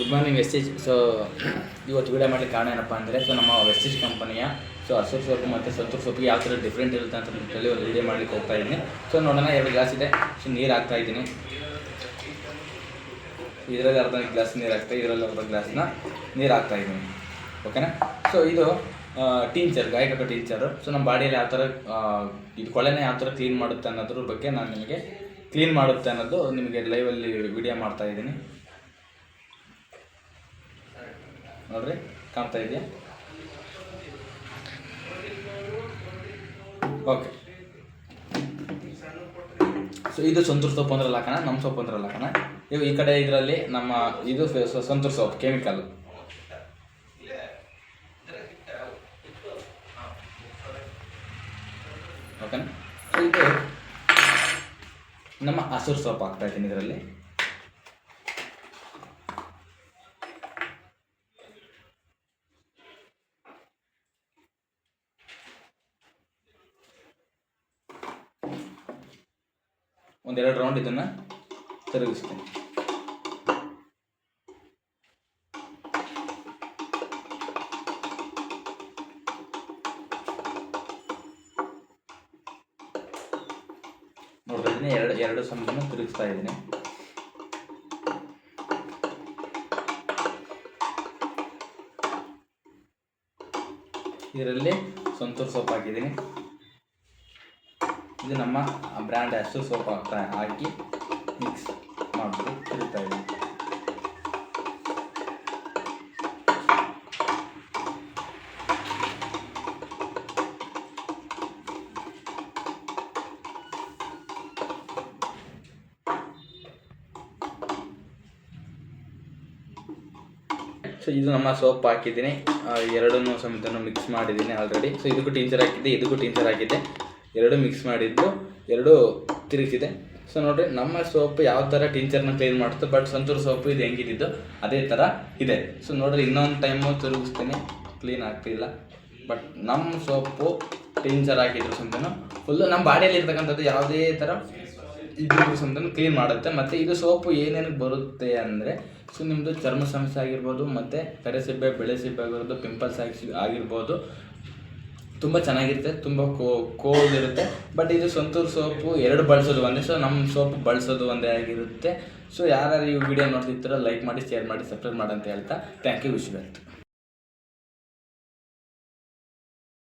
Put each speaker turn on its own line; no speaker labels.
Good morning wastage. So ಇವತ್ತು video ಮಾಡಲಿಕ್ಕೆ ಕಾರಣ ಏನಪ್ಪ ಅಂದರೆ ನಮ್ಮ ವೆಸ್ಟೇಜ್ ಕಂಪನಿಯ ಹಸಿರು ಸೊಪ್ಪು ಮತ್ತು ಸಂತೂರ್ ಸೊಪ್ಪಿಗೆ ಯಾವ ಥರ ಡಿಫ್ರೆಂಟ್ ಇರುತ್ತೆ ಅಂತ ಹೇಳಿ ಒಂದು ವಿಡಿಯೋ ಮಾಡಲಿಕ್ಕೆ ಹೋಗ್ತಾ ಇದ್ದೀನಿ. ನೋಡೋಣ, 2 ಗ್ಲಾಸ್ ಇದೆ. ನೀರು ಹಾಕ್ತಾ ಇದ್ದೀನಿ. ಇದರಲ್ಲಿ ಅರ್ಧ ಗ್ಲಾಸ್ ನೀರು ಹಾಕ್ತಾ, ಇದರಲ್ಲಿ ಅರ್ಧ ಗ್ಲಾಸ್ನ ನೀರು ಹಾಕ್ತಾ ಇದ್ದೀನಿ. ಓಕೆನಾ? ಇದು ಟೀಚರ್, ಗಾಯಕ ಟೀಚರು. ನಮ್ಮ ಬಾಡಿಯಲ್ಲಿ ಯಾವ ಥರ ಇದು ಕೊಳೆನ ಯಾವ ಥರ ಕ್ಲೀನ್ ಮಾಡುತ್ತೆ ಅನ್ನೋದ್ರ ಬಗ್ಗೆ ನಾನು ನಿಮಗೆ ಕ್ಲೀನ್ ಮಾಡುತ್ತೆ ಅನ್ನೋದು ನಿಮಗೆ ಲೈವಲ್ಲಿ ವಿಡಿಯೋ ಮಾಡ್ತಾ ಇದ್ದೀನಿ. ನೋಡ್ರಿ, ಕಾಣ್ತಾ ಇದೆಯಾ? ಓಕೆ. ಇದು ಸಂತೂರ್ ಸೊಪ್ಪು ಅಂದ್ರಲ್ಲ ಹಾಕೋಣ, ನಮ್ಮ ಸೊಪ್ಪು ಅಂದ್ರಲ್ಲ ಹಾಕೋಣ. ಈ ಕಡೆ ಇದರಲ್ಲಿ ನಮ್ಮ ಇದು ಸಂತೂರ್ ಸೊಪ್ಪು ಕೆಮಿಕಲ್. ಓಕೆನಾ? ಇದು ನಮ್ಮ ಹಸಿರು ಸೊಪ್ಪು ಹಾಕ್ತಾ ಇದ್ದೀನಿ ಇದರಲ್ಲಿ. ಒಂದೆರಡು ರೌಂಡ್ ಇದನ್ನು ತಿರುಗಿಸ್ತೀನಿ. ನೋಡ್ತಾ ಇದ್ದೀನಿ, ಎರಡು ಸಮಯವನ್ನು ತಿರುಗಿಸ್ತಾ ಇದ್ದೀನಿ. ಇದರಲ್ಲಿ ಸಂತೂರ್ ಸೊಪ್ಪು ಹಾಕಿದ್ದೀನಿ. ಇದು ನಮ್ಮ ಬ್ರ್ಯಾಂಡ್ ಹಸಿರು ಸೊಪ್ಪು ಹಾಕಿ ಮಿಕ್ಸ್ ಮಾಡಿಬಿಟ್ಟು ತಿರುಗ್ತಾ ಇದ್ದೀನಿ. ಇದು ನಮ್ಮ ಸೋಪ್ ಹಾಕಿದ್ದೀನಿ. ಎರಡನ್ನೂ ಸಮೇತ ಮಿಕ್ಸ್ ಮಾಡಿದ್ದೀನಿ ಆಲ್ರೆಡಿ. ಇದಕ್ಕೂ ಟೀಚರ್ ಹಾಕಿದ್ದೆ, ಇದಕ್ಕೂ ಟೀಚರ್ ಹಾಕಿದ್ದೆ. ಎರಡು ಮಿಕ್ಸ್ ಮಾಡಿದ್ದು, ಎರಡು ತಿರುಗಿಸಿದೆ. ನೋಡಿರಿ, ನಮ್ಮ ಸೋಪ್ ಯಾವ ಥರ ಟೀಚರ್ನ ಕ್ಲೀನ್ ಮಾಡುತ್ತೆ, ಬಟ್ ಸಂತೂರ್ ಸೋಪು ಇದು ಹೆಂಗಿದ್ದು ಅದೇ ಥರ ಇದೆ. ನೋಡಿರಿ, ಇನ್ನೊಂದು ಟೈಮು ತಿರುಗಿಸ್ತೀನಿ, ಕ್ಲೀನ್ ಆಗ್ತಿಲ್ಲ. ಬಟ್ ನಮ್ಮ ಸೋಪು ಟೀಚರ್ ಹಾಕಿದ್ರು ಸಮೇತ ಫುಲ್ಲು ನಮ್ಮ ಬಾಡಿಯಲ್ಲಿ ಇರ್ತಕ್ಕಂಥದ್ದು ಯಾವುದೇ ಥರ ಇದ್ರೂ ಸಮೇತ ಕ್ಲೀನ್ ಮಾಡುತ್ತೆ. ಮತ್ತು ಇದು ಸೋಪು ಏನೇನು ಬರುತ್ತೆ ಅಂದರೆ ನಿಮ್ಮದು ಚರ್ಮ ಸಮಸ್ಯೆ ಆಗಿರ್ಬೋದು, ಮತ್ತು ಕರೆಸಿಬ್ಬೆ, ಬೆಳೆ ಸಿಬ್ಬೆ ಆಗಿರ್ಬೋದು, ಪಿಂಪಲ್ಸ್ ಆಗಿರ್ಬೋದು, ತುಂಬ ಚೆನ್ನಾಗಿರುತ್ತೆ, ತುಂಬ ಕೋಲ್ಡ್ ಇರುತ್ತೆ. ಬಟ್ ಇದು ಸಂತೂರ್ ಸೋಪು 2 ಬಳಸೋದು ಒಂದೇ. ನಮ್ಮ ಸೋಪು ಬಳಸೋದು ಒಂದೇ ಆಗಿರುತ್ತೆ. ಯಾರು ಈ ವಿಡಿಯೋ ನೋಡ್ತಿರ್ತಾರೋ ಲೈಕ್ ಮಾಡಿ, ಶೇರ್ ಮಾಡಿ, ಸಬ್ಸ್ಕ್ರೈಬ್ ಮಾಡಿ ಅಂತ ಹೇಳ್ತಾ thank you. Wish you wealth.